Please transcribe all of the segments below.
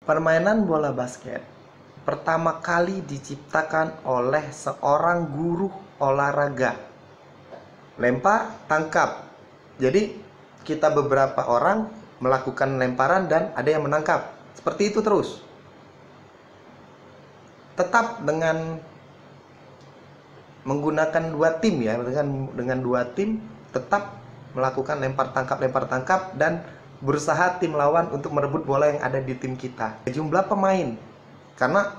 Permainan bola basket pertama kali diciptakan oleh seorang guru olahraga. Lempar, tangkap. Jadi kita beberapa orang melakukan lemparan dan ada yang menangkap. Seperti itu terus. Tetap dengan menggunakan dua tim ya, dengan dua tim tetap melakukan lempar tangkap dan berusaha tim lawan untuk merebut bola yang ada di tim kita. Jumlah pemain, karena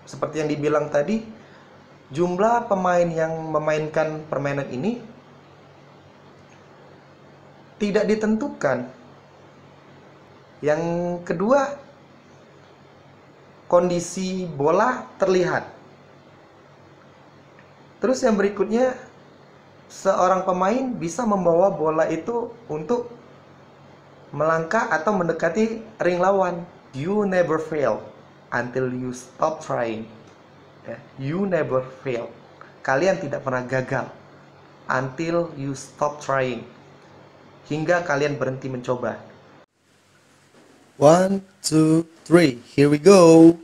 seperti yang dibilang tadi, jumlah pemain yang memainkan permainan ini tidak ditentukan. Yang kedua, kondisi bola terlihat. Terus yang berikutnya, seorang pemain bisa membawa bola itu untuk melangkah atau mendekati ring lawan. You never fail until you stop trying. You never fail. Kalian tidak pernah gagal until you stop trying. Hingga kalian berhenti mencoba. 1, 2, 3, here we go.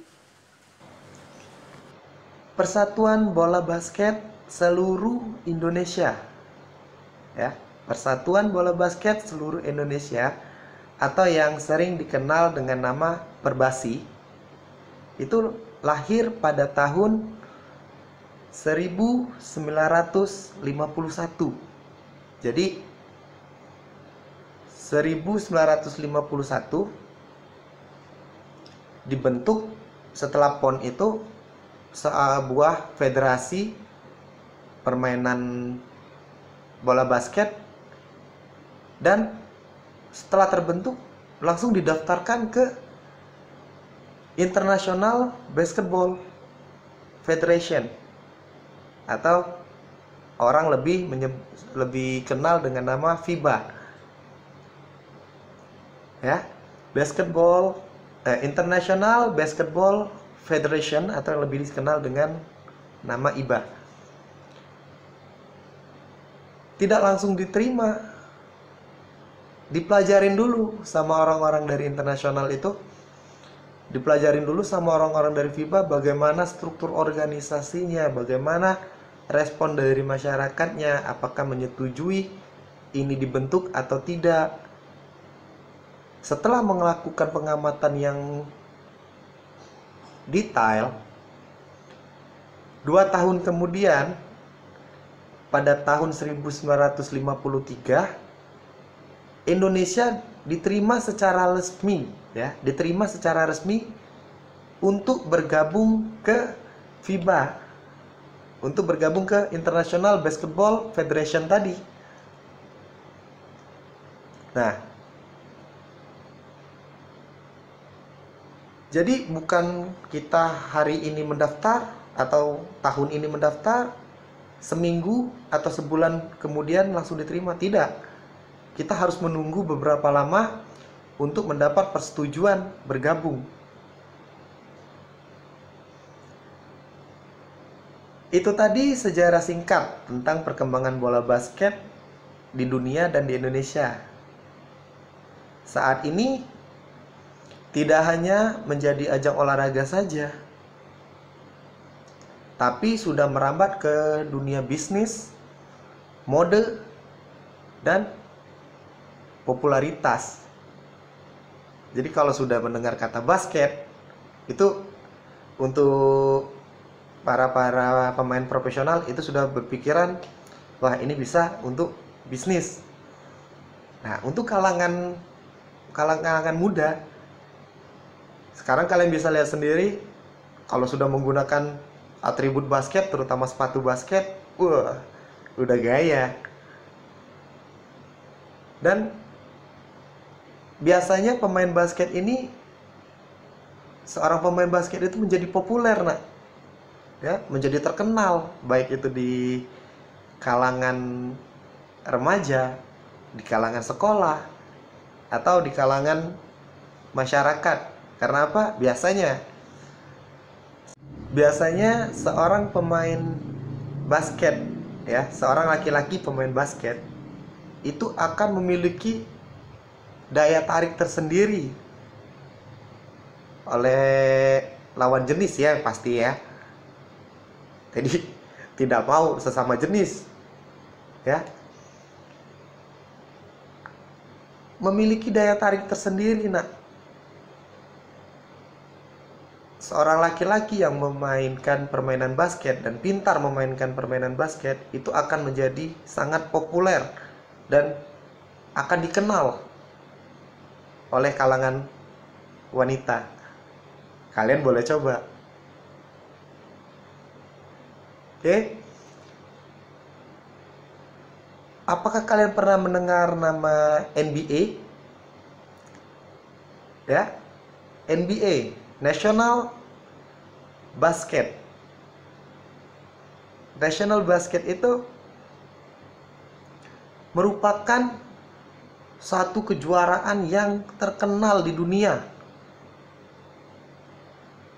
Persatuan Bola Basket Seluruh Indonesia. Ya, Persatuan Bola Basket Seluruh Indonesia atau yang sering dikenal dengan nama Perbasi itu lahir pada tahun 1951. Jadi 1951 dibentuk setelah PON itu sebuah federasi permainan bola basket, dan setelah terbentuk langsung didaftarkan ke International Basketball Federation atau orang lebih kenal dengan nama FIBA. Ya, International Basketball Federation atau yang lebih dikenal dengan nama IBA. Tidak langsung diterima. Dipelajarin dulu sama orang-orang dari internasional itu. Dipelajarin dulu sama orang-orang dari FIBA bagaimana struktur organisasinya, bagaimana respon dari masyarakatnya, apakah menyetujui ini dibentuk atau tidak. Setelah melakukan pengamatan yang detail, 2 tahun kemudian, pada tahun 1953, Indonesia diterima secara resmi, untuk bergabung ke FIBA, untuk bergabung ke International Basketball Federation tadi. Nah, jadi bukan kita hari ini mendaftar atau tahun ini mendaftar, seminggu atau sebulan kemudian langsung diterima. Tidak. Kita harus menunggu beberapa lama untuk mendapat persetujuan bergabung. Itu tadi sejarah singkat tentang perkembangan bola basket di dunia dan di Indonesia. Saat ini tidak hanya menjadi ajang olahraga saja, tapi sudah merambat ke dunia bisnis, mode, dan popularitas. Jadi kalau sudah mendengar kata basket, itu untuk para pemain profesional itu sudah berpikiran, wah ini bisa untuk bisnis. Nah, untuk kalangan muda, sekarang kalian bisa lihat sendiri, kalau sudah menggunakan atribut basket, terutama sepatu basket, wah, udah gaya. Dan biasanya seorang pemain basket itu menjadi populer, menjadi terkenal, baik itu di kalangan remaja, di kalangan sekolah, atau di kalangan masyarakat. Karena apa? Biasanya seorang pemain basket, seorang laki-laki pemain basket itu akan memiliki daya tarik tersendiri oleh lawan jenis ya pasti ya. Jadi tidak mau sesama jenis ya. Memiliki daya tarik tersendiri nak. Seorang laki-laki yang memainkan permainan basket dan pintar memainkan permainan basket itu akan menjadi sangat populer dan akan dikenal oleh kalangan wanita. Kalian boleh coba. Oke. Apakah kalian pernah mendengar nama NBA? Ya. NBA, National Basket. National Basket itu merupakan satu kejuaraan yang terkenal di dunia.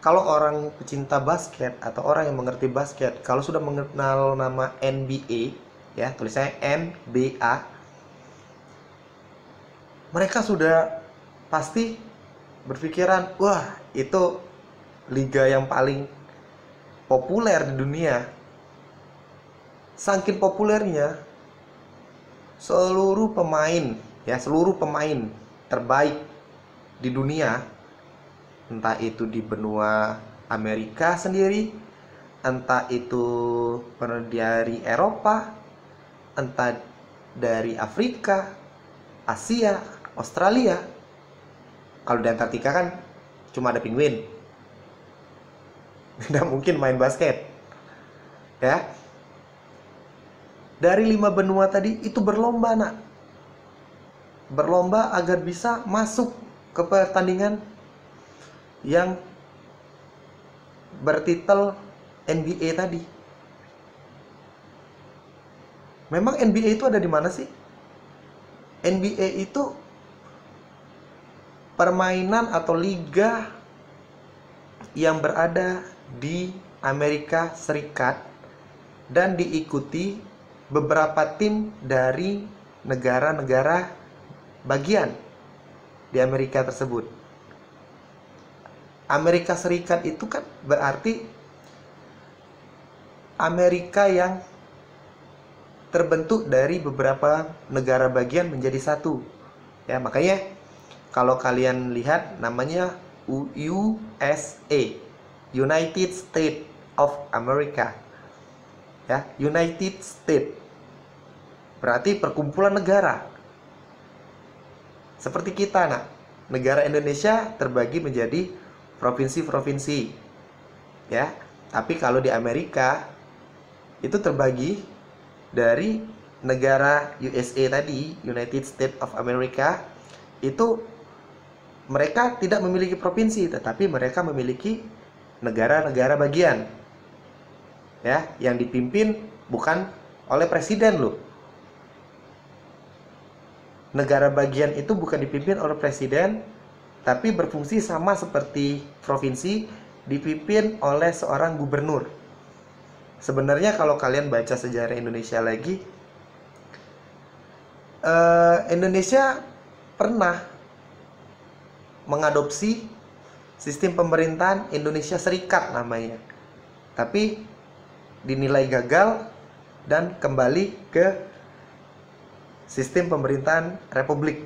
Kalau orang pecinta basket atau orang yang mengerti basket, kalau sudah mengenal nama NBA, ya tulisannya NBA, mereka sudah pasti berpikiran, wah itu liga yang paling populer di dunia. Saking populernya, seluruh pemain terbaik di dunia, entah itu di benua Amerika sendiri, entah itu dari Eropa, entah dari Afrika, Asia, Australia. Kalau di Antartika kan cuma ada penguin, tidak mungkin main basket ya. Dari 5 benua tadi itu berlomba nak, berlomba agar bisa masuk ke pertandingan yang bertitel NBA tadi. Memang NBA itu ada di mana sih? NBA itu permainan atau liga yang berada di Amerika Serikat dan diikuti beberapa tim dari negara-negara bagian di Amerika tersebut. Amerika Serikat itu kan berarti Amerika yang terbentuk dari beberapa negara bagian menjadi satu. Ya, makanya kalau kalian lihat namanya USA, United States of America. Ya, United States berarti perkumpulan negara. Seperti kita, nak, negara Indonesia terbagi menjadi provinsi-provinsi. Ya, tapi kalau di Amerika itu terbagi dari negara USA tadi, United States of America, itu mereka tidak memiliki provinsi, tetapi mereka memiliki negara-negara bagian. Ya, yang dipimpin bukan oleh presiden loh. Negara bagian itu bukan dipimpin oleh presiden, tapi berfungsi sama seperti provinsi, dipimpin oleh seorang gubernur. Sebenarnya kalau kalian baca sejarah Indonesia lagi, Indonesia pernah mengadopsi sistem pemerintahan Indonesia Serikat namanya, tapi dinilai gagal dan kembali ke sistem pemerintahan Republik.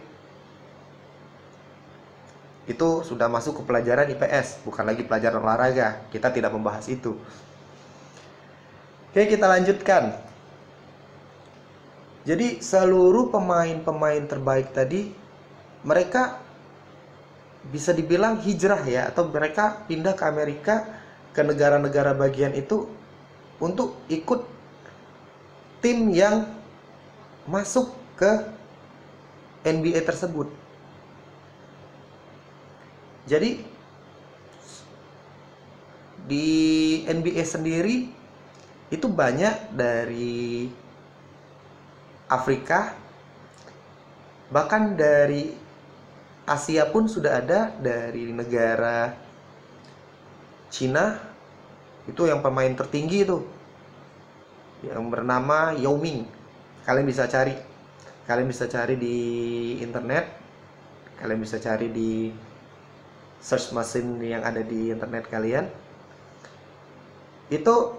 Itu sudah masuk ke pelajaran IPS, bukan lagi pelajaran olahraga. Kita tidak membahas itu. Oke, kita lanjutkan. Jadi seluruh pemain-pemain terbaik tadi, mereka bisa dibilang hijrah ya, atau mereka pindah ke Amerika, ke negara-negara bagian itu untuk ikut tim yang masuk ke NBA tersebut. Jadi di NBA sendiri itu banyak dari Afrika, bahkan dari Asia pun sudah ada, dari negara Cina itu yang pemain tertinggi itu yang bernama Yao Ming. Kalian bisa cari di internet, kalian bisa cari di search mesin yang ada di internet kalian, itu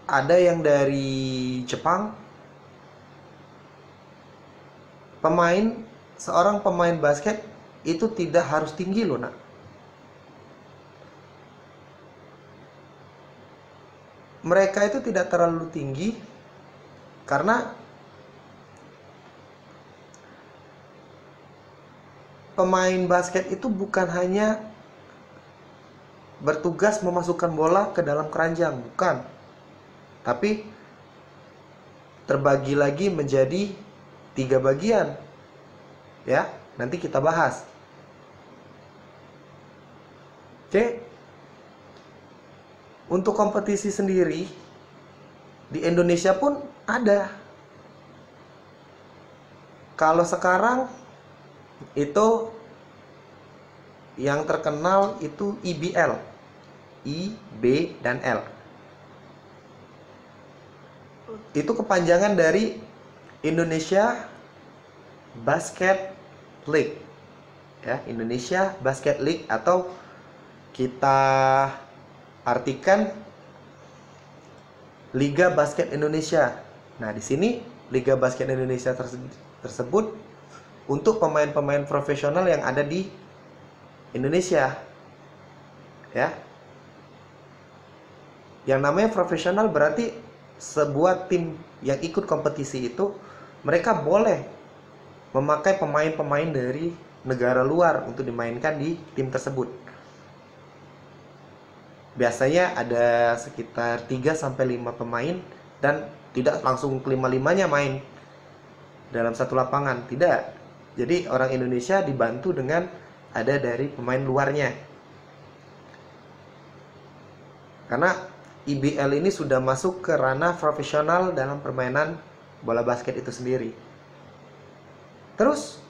ada yang dari Jepang, seorang pemain basket itu tidak harus tinggi loh nak. Mereka itu tidak terlalu tinggi karena pemain basket itu bukan hanya bertugas memasukkan bola ke dalam keranjang, bukan. Tapi terbagi lagi menjadi 3 bagian. Ya, nanti kita bahas. Oke. Untuk kompetisi sendiri di Indonesia pun ada. Kalau sekarang itu yang terkenal itu IBL, I, B, dan L. Itu kepanjangan dari Indonesia Basket League, ya, Indonesia Basket League, atau kita artikan Liga Basket Indonesia. Nah, di sini Liga Basket Indonesia tersebut untuk pemain-pemain profesional yang ada di Indonesia, ya. Yang namanya profesional berarti sebuah tim yang ikut kompetisi itu mereka boleh memakai pemain-pemain dari negara luar untuk dimainkan di tim tersebut. Biasanya ada sekitar 3-5 pemain dan tidak langsung kelima-limanya main dalam satu lapangan, tidak. Jadi orang Indonesia dibantu dengan ada dari pemain luarnya. Karena IBL ini sudah masuk ke ranah profesional dalam permainan bola basket itu sendiri. Terus,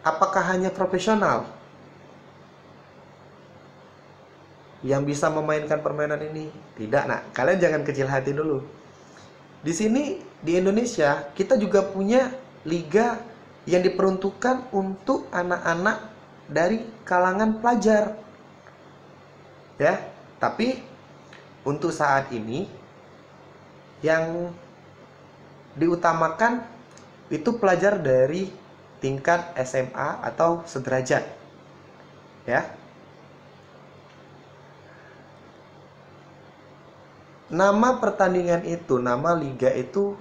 apakah hanya profesional yang bisa memainkan permainan ini? Tidak, nak. Kalian jangan kecil hati dulu. Di sini, di Indonesia, kita juga punya liga yang diperuntukkan untuk anak-anak dari kalangan pelajar. Ya, tapi untuk saat ini yang diutamakan itu pelajar dari tingkat SMA atau sederajat. Ya. Nama pertandingan itu, nama liga itu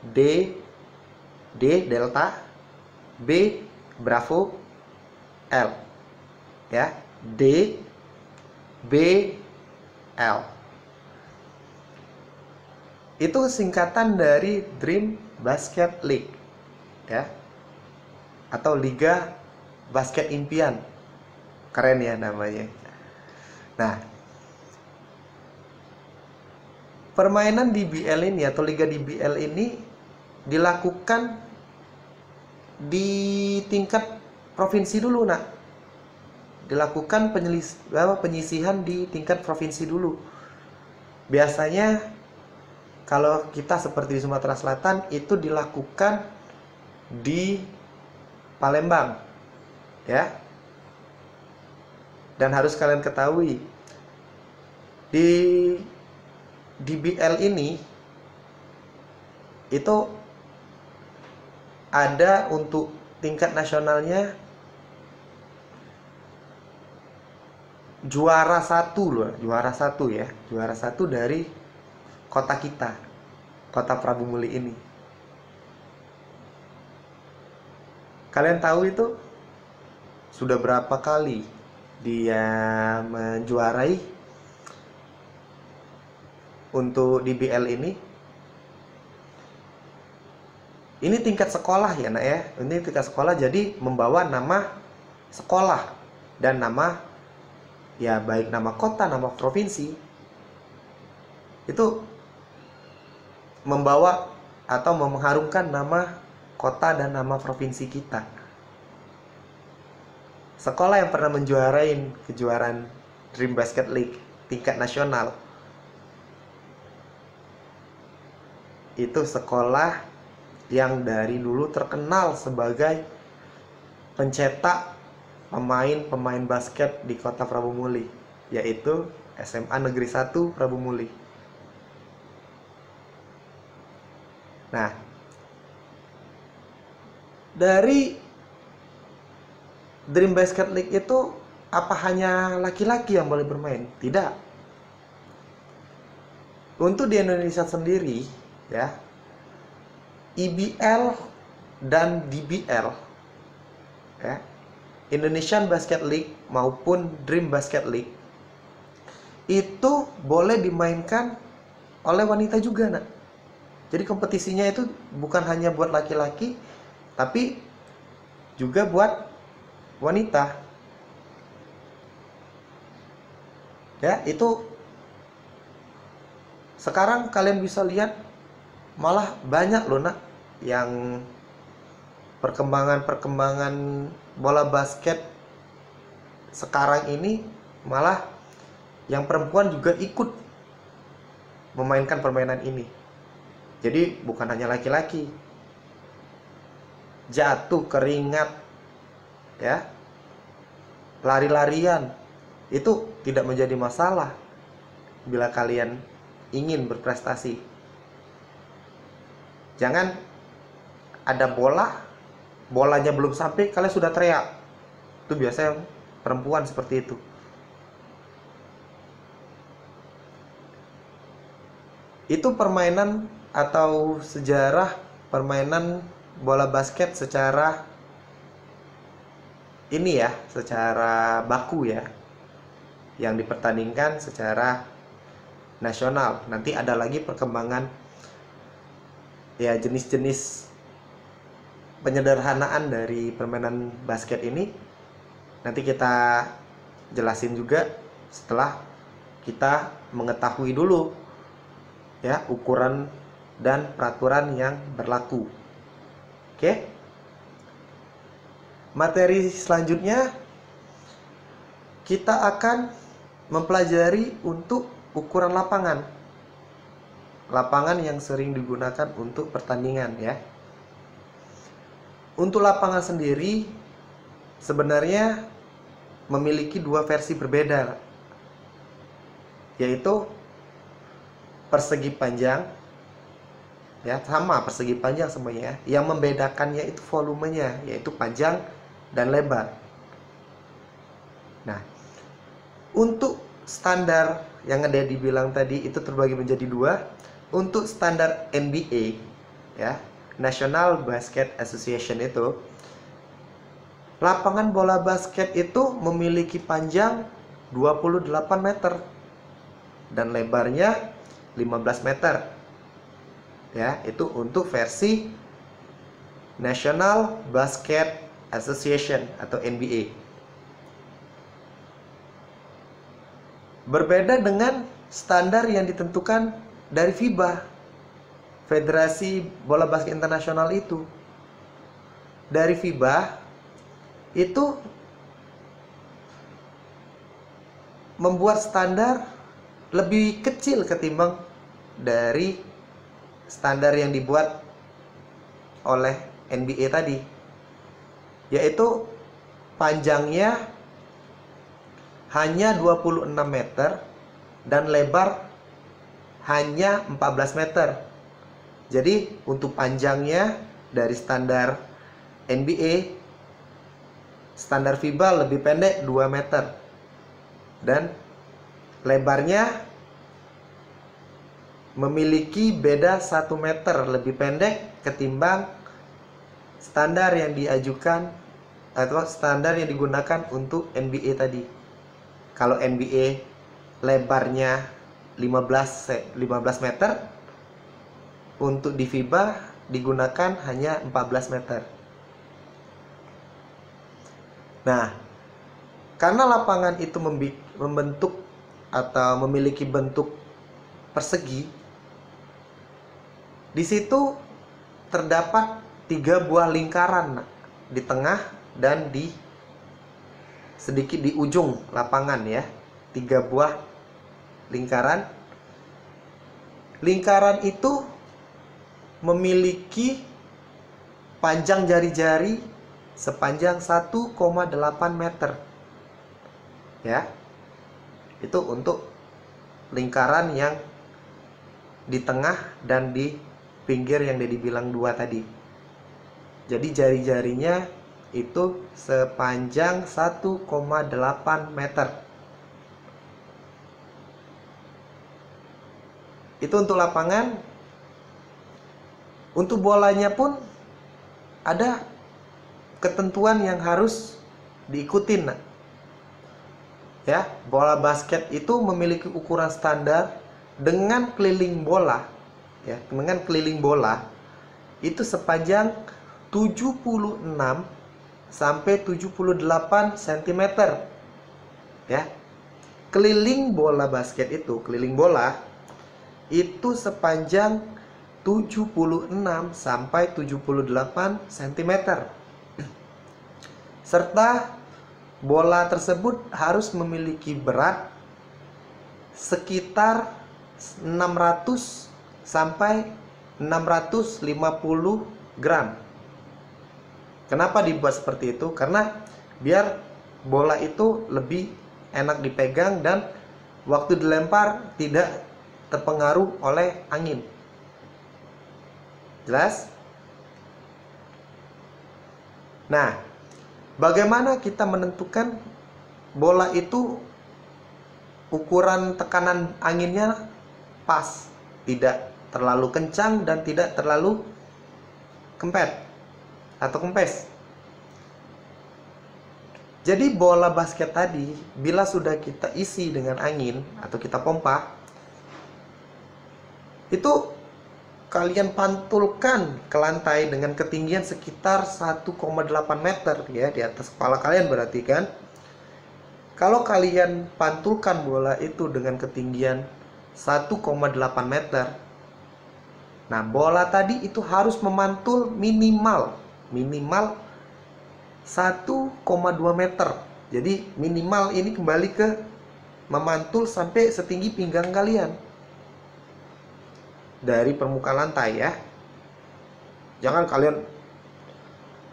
D Delta, B Bravo, L. Ya, D B L. Itu singkatan dari Dream Basket League, ya, atau Liga Basket Impian. Keren ya namanya. Nah, permainan DBL ini atau Liga DBL ini dilakukan di tingkat provinsi dulu, nak. Dilakukan penyisihan di tingkat provinsi dulu. Biasanya kalau kita seperti di Sumatera Selatan itu dilakukan di Palembang, ya. Dan harus kalian ketahui, di DBL ini itu ada untuk tingkat nasionalnya juara satu loh, juara satu dari kota kita, kota Prabu Muli ini. Kalian tahu itu sudah berapa kali dia menjuarai untuk DBL ini? Ini tingkat sekolah ya, nak ya. Ini tingkat sekolah, jadi membawa nama sekolah dan nama, ya, baik nama kota, nama provinsi. Itu membawa atau mengharumkan nama kota dan nama provinsi kita. Sekolah yang pernah menjuarain kejuaraan Dream Basket League tingkat nasional itu sekolah yang dari dulu terkenal sebagai pencetak pemain-pemain basket di kota Prabu Muli, yaitu SMA Negeri 1 Prabu Muli. Nah, dari Dream Basket League itu apa hanya laki-laki yang boleh bermain? Tidak. Untuk di Indonesia sendiri, ya, IBL dan DBL, ya, Indonesian Basket League maupun Dream Basket League, itu boleh dimainkan oleh wanita juga, nak. Jadi kompetisinya itu bukan hanya buat laki-laki, tapi juga buat wanita. Ya, itu sekarang kalian bisa lihat malah banyak loh, nak, yang perkembangan bola basket sekarang ini malah yang perempuan juga ikut memainkan permainan ini. Jadi bukan hanya laki-laki. Jatuh keringat, ya, lari-larian, itu tidak menjadi masalah bila kalian ingin berprestasi. Jangan ada bolanya belum sampai kalian sudah teriak. Itu biasanya perempuan seperti itu. Itu permainan atau sejarah permainan bola basket secara ini ya, secara baku ya, yang dipertandingkan secara nasional. Nanti ada lagi perkembangan ya, jenis-jenis penyederhanaan dari permainan basket ini. Nanti kita jelasin juga setelah kita mengetahui dulu ya ukuran dan peraturan yang berlaku. Oke. Materi selanjutnya kita akan mempelajari untuk ukuran lapangan. Lapangan yang sering digunakan untuk pertandingan ya. Untuk lapangan sendiri sebenarnya memiliki dua versi berbeda, yaitu persegi panjang, ya, sama persegi panjang semuanya. Yang membedakannya itu volumenya, yaitu panjang dan lebar. Nah, untuk standar yang ada dibilang tadi itu terbagi menjadi dua. Untuk standar NBA, ya, National Basket Association, itu lapangan bola basket itu memiliki panjang 28 meter dan lebarnya 15 meter. Ya, itu untuk versi National Basket Association atau NBA. Berbeda dengan standar yang ditentukan dari FIBA, Federasi Bola Basket Internasional itu. Dari FIBA itu membuat standar lebih kecil ketimbang dari standar yang dibuat oleh NBA tadi, yaitu panjangnya hanya 26 meter dan lebar hanya 14 meter. Jadi untuk panjangnya dari standar NBA, standar FIBA lebih pendek 2 meter dan lebarnya memiliki beda 1 meter lebih pendek ketimbang standar yang diajukan atau standar yang digunakan untuk NBA tadi. Kalau NBA lebarnya 15 meter, untuk di FIBA digunakan hanya 14 meter. Nah, karena lapangan itu membentuk atau memiliki bentuk persegi, di situ terdapat 3 buah lingkaran di tengah dan di sedikit di ujung lapangan ya. 3 buah lingkaran. Lingkaran itu memiliki panjang jari-jari sepanjang 1,8 meter. Ya. Itu untuk lingkaran yang di tengah dan di pinggir yang dibilang 2 tadi. Jadi jari-jarinya itu sepanjang 1,8 meter. Itu untuk lapangan. Untuk bolanya pun ada ketentuan yang harus diikutin. Ya, bola basket itu memiliki ukuran standar dengan keliling bola, ya, dengan keliling bola itu sepanjang 76 sampai 78 cm. Ya. Keliling bola basket itu, keliling bola itu sepanjang 76 sampai 78 cm. Serta bola tersebut harus memiliki berat sekitar 600 sampai 650 gram. Kenapa dibuat seperti itu? Karena biar bola itu lebih enak dipegang dan waktu dilempar tidak terpengaruh oleh angin. Jelas? Nah, bagaimana kita menentukan bola itu ukuran tekanan anginnya pas, tidak terlalu kencang dan tidak terlalu kempet atau kempes. Jadi bola basket tadi bila sudah kita isi dengan angin atau kita pompa, itu kalian pantulkan ke lantai dengan ketinggian sekitar 1,8 meter, ya, di atas kepala kalian berarti kan. Kalau kalian pantulkan bola itu dengan ketinggian 1,8 meter, nah bola tadi itu harus memantul minimal 1,2 meter. Jadi minimal ini kembali ke memantul sampai setinggi pinggang kalian dari permukaan lantai, ya. Jangan kalian,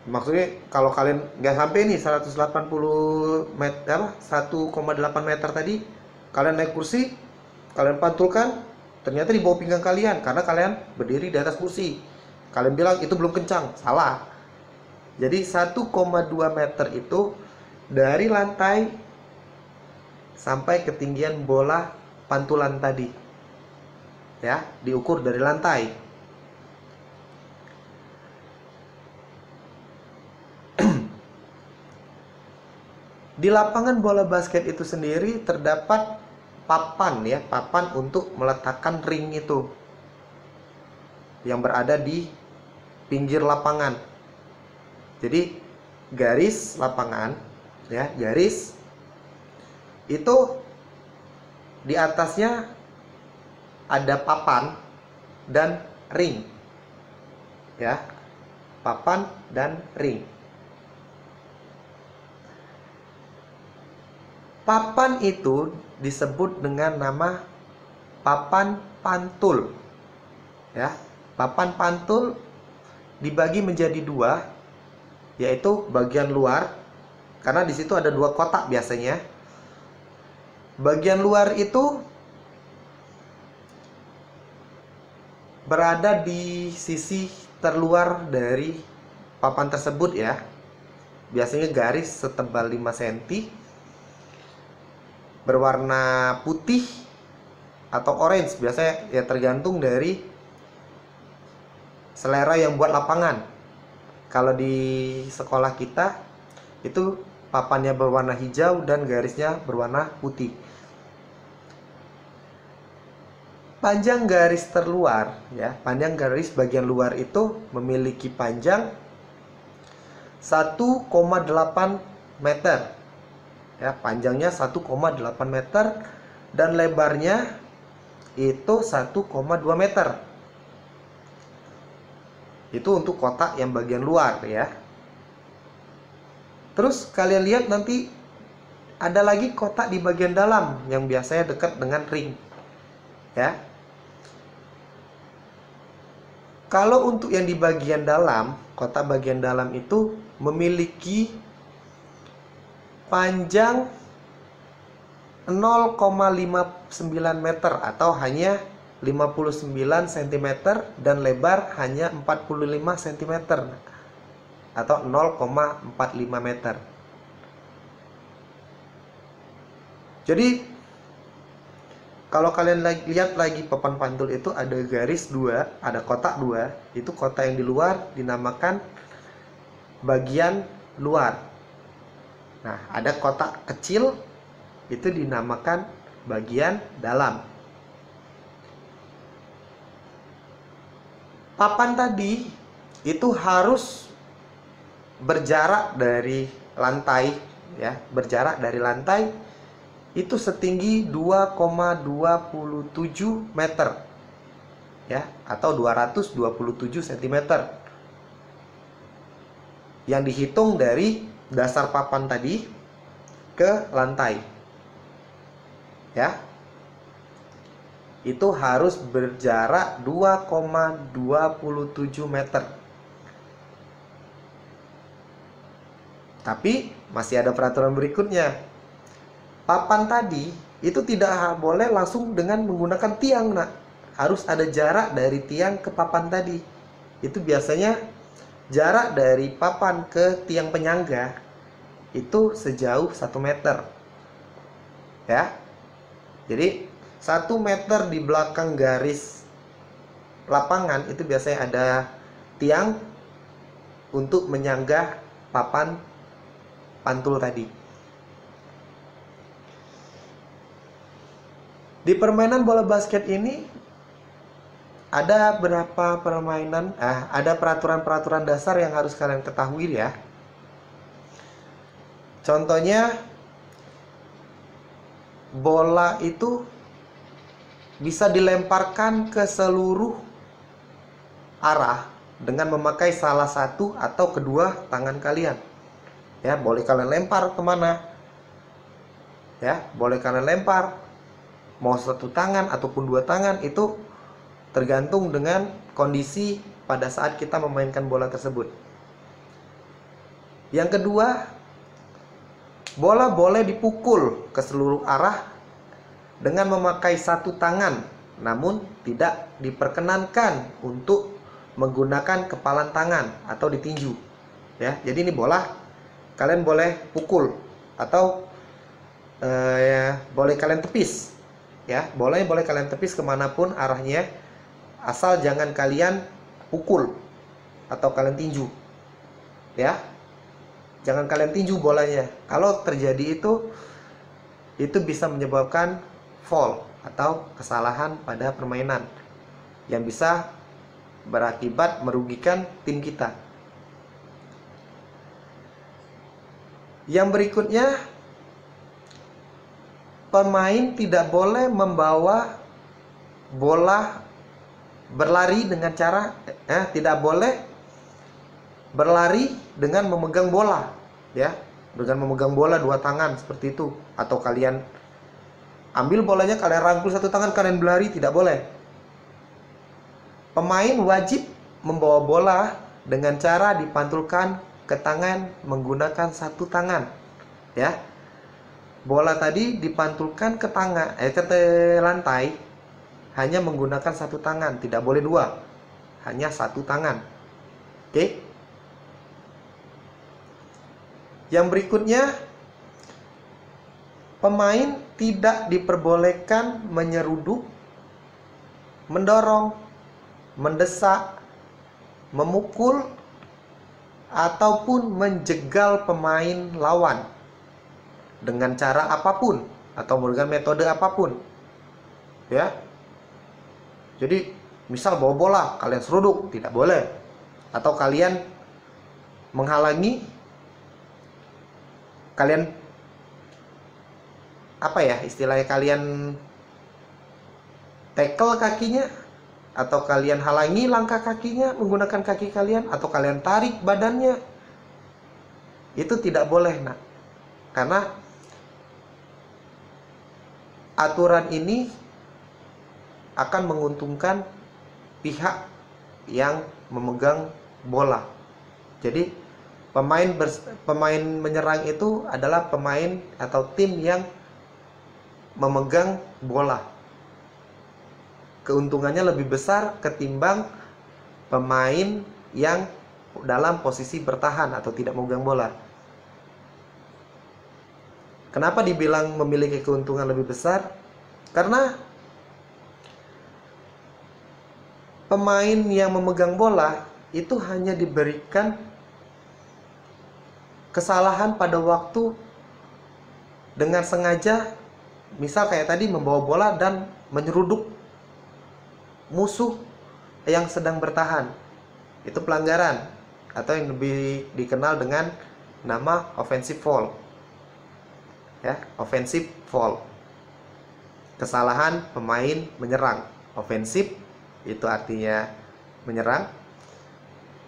maksudnya kalau kalian nggak sampai nih 180 meter, 1,8 meter tadi, kalian naik kursi, kalian pantulkan, ternyata di bawah pinggang kalian karena kalian berdiri di atas kursi. Kalian bilang itu belum kencang, salah. Jadi 1,2 meter itu dari lantai sampai ketinggian bola pantulan tadi, ya, diukur dari lantai. Di lapangan bola basket itu sendiri terdapat papan, ya, papan untuk meletakkan ring itu yang berada di pinggir lapangan. Jadi garis lapangan, ya, garis itu di atasnya ada papan dan ring, ya, papan dan ring. Papan itu disebut dengan nama papan pantul, ya. Papan pantul dibagi menjadi 2, yaitu bagian luar, karena di situ ada 2 kotak biasanya. Bagian luar itu berada di sisi terluar dari papan tersebut, ya. Biasanya garis setebal 5 cm, berwarna putih atau orange, biasanya, ya, tergantung dari selera yang buat lapangan. Kalau di sekolah kita itu papannya berwarna hijau dan garisnya berwarna putih. Panjang garis terluar, ya, panjang garis bagian luar itu memiliki panjang 1,8 meter. Ya, panjangnya 1,8 meter dan lebarnya itu 1,2 meter. Itu untuk kotak yang bagian luar, ya. Terus kalian lihat nanti ada lagi kotak di bagian dalam yang biasanya dekat dengan ring, ya. Kalau untuk yang di bagian dalam, kotak bagian dalam itu memiliki panjang 0,59 meter atau hanya 59 cm dan lebar hanya 45 cm atau 0,45 meter. Jadi kalau kalian lihat lagi papan pantul itu ada garis dua, ada kotak dua. Itu kotak yang di luar dinamakan bagian luar. Nah, ada kotak kecil itu dinamakan bagian dalam. Papan tadi itu harus berjarak dari lantai, ya, berjarak dari lantai itu setinggi 2,27 meter, ya, atau 227 cm. Yang dihitung dari dasar papan tadi ke lantai, ya, itu harus berjarak 2,27 meter. Tapi masih ada peraturan berikutnya. Papan tadi itu tidak boleh langsung dengan menggunakan tiang, nak. Harus ada jarak dari tiang ke papan tadi. Itu biasanya jarak dari papan ke tiang penyangga itu sejauh 1 meter, ya. Jadi 1 meter di belakang garis lapangan itu biasanya ada tiang untuk menyanggah papan pantul tadi. Di permainan bola basket ini ada berapa permainan? Ada peraturan-peraturan dasar yang harus kalian ketahui, ya. Contohnya, bola itu bisa dilemparkan ke seluruh arah dengan memakai salah satu atau kedua tangan kalian. Ya, boleh kalian lempar kemana? Ya, boleh kalian lempar mau satu tangan ataupun dua tangan, itu tergantung dengan kondisi pada saat kita memainkan bola tersebut. Yang kedua, bola boleh dipukul ke seluruh arah dengan memakai satu tangan, namun tidak diperkenankan untuk menggunakan kepalan tangan atau ditinju, ya. Jadi ini bola kalian boleh pukul atau boleh kalian tepis, ya. Bolanya boleh kalian tepis kemanapun arahnya, asal jangan kalian pukul atau kalian tinju, ya. Jangan kalian tinju bolanya. Kalau terjadi itu bisa menyebabkan foul atau kesalahan pada permainan yang bisa berakibat merugikan tim kita. Yang berikutnya, pemain tidak boleh membawa bola berlari dengan cara tidak boleh berlari dengan memegang bola, ya, dengan memegang bola dua tangan seperti itu, atau kalian ambil bolanya kalian rangkul satu tangan kalian berlari, tidak boleh. Pemain wajib membawa bola dengan cara dipantulkan ke tangan menggunakan satu tangan, ya. Bola tadi dipantulkan ke tangan ke lantai hanya menggunakan satu tangan, tidak boleh dua, hanya satu tangan. Oke. Yang berikutnya, pemain tidak diperbolehkan menyeruduk, mendorong, mendesak, memukul, ataupun menjegal pemain lawan dengan cara apapun atau dengan metode apapun, ya. Jadi misal bawa bola kalian seruduk, tidak boleh. Atau kalian menghalangi, kalian istilahnya kalian tackle kakinya, atau kalian halangi langkah kakinya menggunakan kaki kalian, atau kalian tarik badannya, itu tidak boleh, nak. Karena aturan ini akan menguntungkan pihak yang memegang bola. Jadi pemain menyerang itu adalah pemain atau tim yang memegang bola. Keuntungannya lebih besar ketimbang pemain yang dalam posisi bertahan atau tidak memegang bola. Kenapa dibilang memiliki keuntungan lebih besar? Karena pemain yang memegang bola itu hanya diberikan kesalahan pada waktu dengan sengaja, misal kayak tadi membawa bola dan menyeruduk musuh yang sedang bertahan. Itu pelanggaran atau yang lebih dikenal dengan nama offensive foul. Ya, offensive foul. Kesalahan pemain menyerang. Offensive itu artinya menyerang.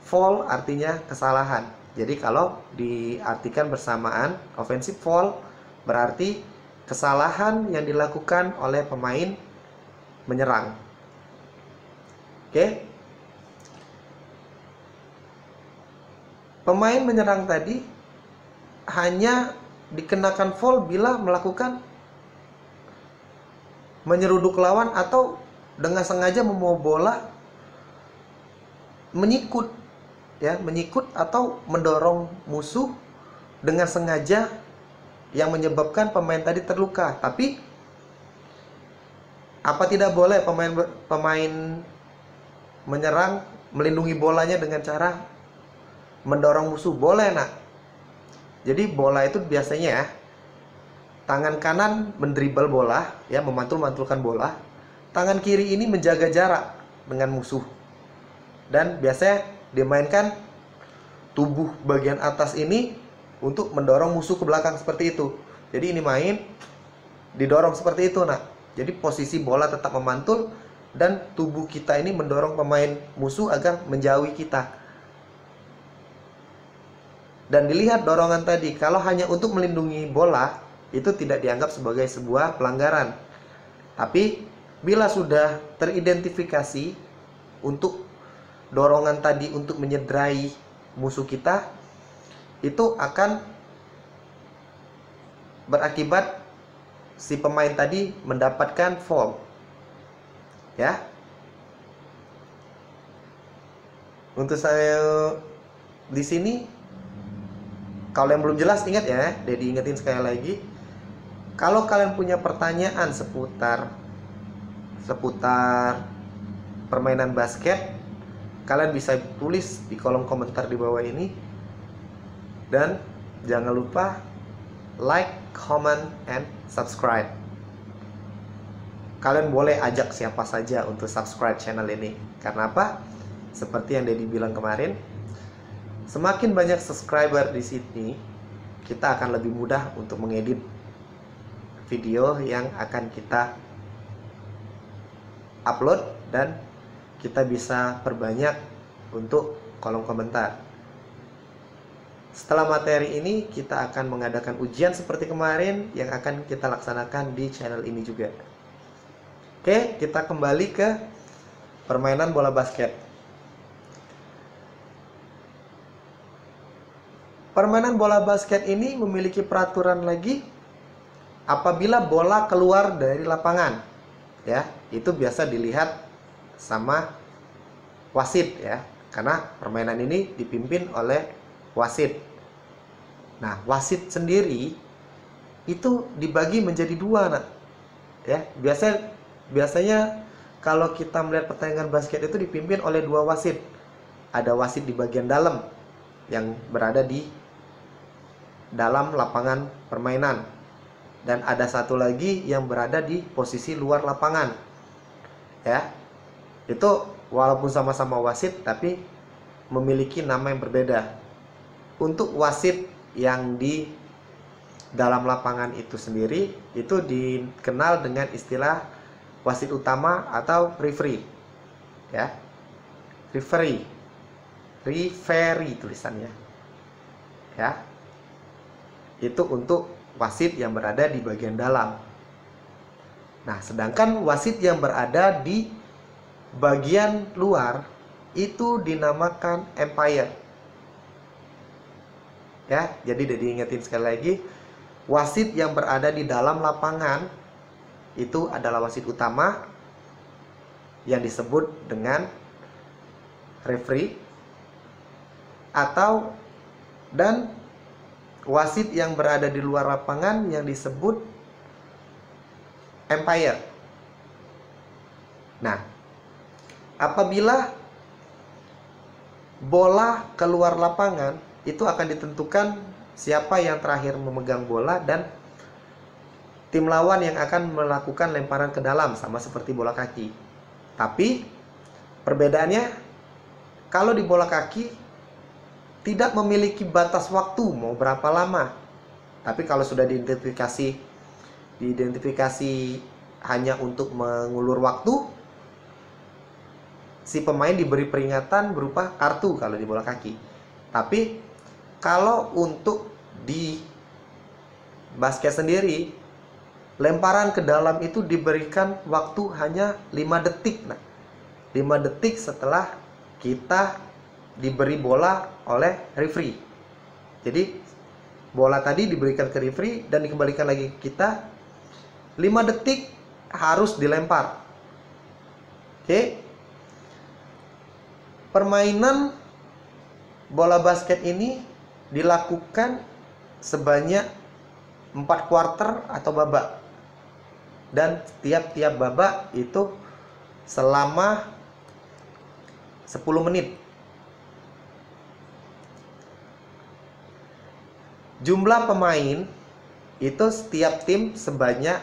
Foul artinya kesalahan. Jadi kalau diartikan bersamaan, offensive foul berarti kesalahan yang dilakukan oleh pemain menyerang. Oke. Pemain menyerang tadi hanya dikenakan foul bila melakukan menyeruduk lawan atau dengan sengaja membawa bola menyikut, ya, menyikut atau mendorong musuh dengan sengaja yang menyebabkan pemain tadi terluka. Tapi apa tidak boleh pemain menyerang melindungi bolanya dengan cara mendorong musuh? Boleh, nak. Jadi bola itu biasanya ya, tangan kanan mendribble bola, ya, memantul-mantulkan bola. Tangan kiri ini menjaga jarak dengan musuh. Dan biasanya dimainkan tubuh bagian atas ini untuk mendorong musuh ke belakang seperti itu. Jadi ini main didorong seperti itu, nak. Jadi posisi bola tetap memantul dan tubuh kita ini mendorong pemain musuh agar menjauhi kita. Dan dilihat dorongan tadi, kalau hanya untuk melindungi bola, itu tidak dianggap sebagai sebuah pelanggaran. Tapi bila sudah teridentifikasi untuk dorongan tadi untuk menyederai musuh kita, itu akan berakibat si pemain tadi mendapatkan foul. Ya. Untuk saya di sini, kalau yang belum jelas ingat ya, Dedi ingetin sekali lagi. Kalau kalian punya pertanyaan seputar permainan basket, kalian bisa tulis di kolom komentar di bawah ini. Dan jangan lupa like, comment, and subscribe. Kalian boleh ajak siapa saja untuk subscribe channel ini. Karena apa? Seperti yang Dedi bilang kemarin, semakin banyak subscriber di sini, kita akan lebih mudah untuk mengedit video yang akan kita upload dan kita bisa perbanyak untuk kolom komentar. Setelah materi ini, kita akan mengadakan ujian seperti kemarin yang akan kita laksanakan di channel ini juga. Oke, kita kembali ke permainan bola basket. Permainan bola basket ini memiliki peraturan lagi. Apabila bola keluar dari lapangan, ya, itu biasa dilihat sama wasit, ya, karena permainan ini dipimpin oleh wasit. Nah, wasit sendiri itu dibagi menjadi dua, nak. Ya, biasanya kalau kita melihat pertandingan basket itu dipimpin oleh dua wasit. Ada wasit di bagian dalam yang berada di dalam lapangan permainan, dan ada satu lagi yang berada di posisi luar lapangan. Ya, itu walaupun sama-sama wasit tapi memiliki nama yang berbeda. Untuk wasit yang di dalam lapangan itu sendiri, itu dikenal dengan istilah wasit utama atau referee. Ya, referee tulisannya. Ya, itu untuk wasit yang berada di bagian dalam. Nah, sedangkan wasit yang berada di bagian luar itu dinamakan umpire. Ya, jadi diingetin sekali lagi, wasit yang berada di dalam lapangan itu adalah wasit utama yang disebut dengan referee, dan wasit yang berada di luar lapangan yang disebut umpire. Nah, apabila bola keluar lapangan, itu akan ditentukan siapa yang terakhir memegang bola dan tim lawan yang akan melakukan lemparan ke dalam, sama seperti bola kaki. Tapi perbedaannya, kalau di bola kaki tidak memiliki batas waktu mau berapa lama. Tapi kalau sudah diidentifikasi hanya untuk mengulur waktu, si pemain diberi peringatan berupa kartu kalau di bola kaki. Tapi kalau untuk di basket sendiri, lemparan ke dalam itu diberikan waktu hanya 5 detik. Nah, 5 detik setelah kita diberi bola oleh referee. Jadi bola tadi diberikan ke referee dan dikembalikan lagi ke kita, 5 detik harus dilempar. Oke. Permainan bola basket ini dilakukan sebanyak 4 quarter atau babak. Dan tiap-tiap babak itu selama 10 menit. Jumlah pemain itu setiap tim sebanyak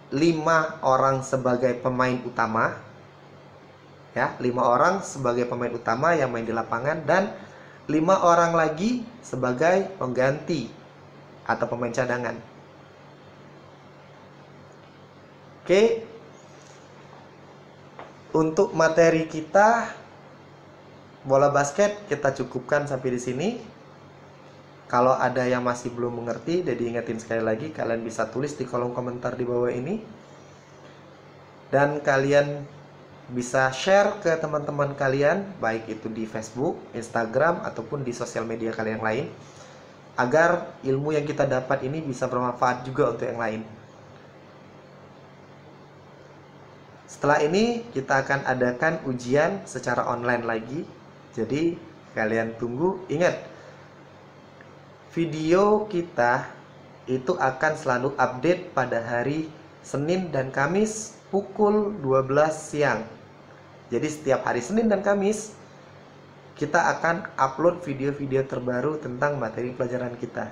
5 orang sebagai pemain utama. Ya, 5 orang sebagai pemain utama yang main di lapangan dan 5 orang lagi sebagai pengganti atau pemain cadangan. Oke. Untuk materi kita bola basket kita cukupkan sampai di sini. Kalau ada yang masih belum mengerti, jadi ingetin sekali lagi, kalian bisa tulis di kolom komentar di bawah ini. Dan kalian bisa share ke teman-teman kalian, baik itu di Facebook, Instagram, ataupun di sosial media kalian yang lain, agar ilmu yang kita dapat ini bisa bermanfaat juga untuk yang lain. Setelah ini kita akan adakan ujian secara online lagi. Jadi kalian tunggu. Ingat, video kita itu akan selalu update pada hari Senin dan Kamis pukul 12 siang. Jadi setiap hari Senin dan Kamis kita akan upload video-video terbaru tentang materi pelajaran kita.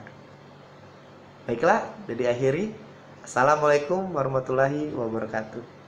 Baiklah, jadi akhiri. Assalamualaikum warahmatullahi wabarakatuh.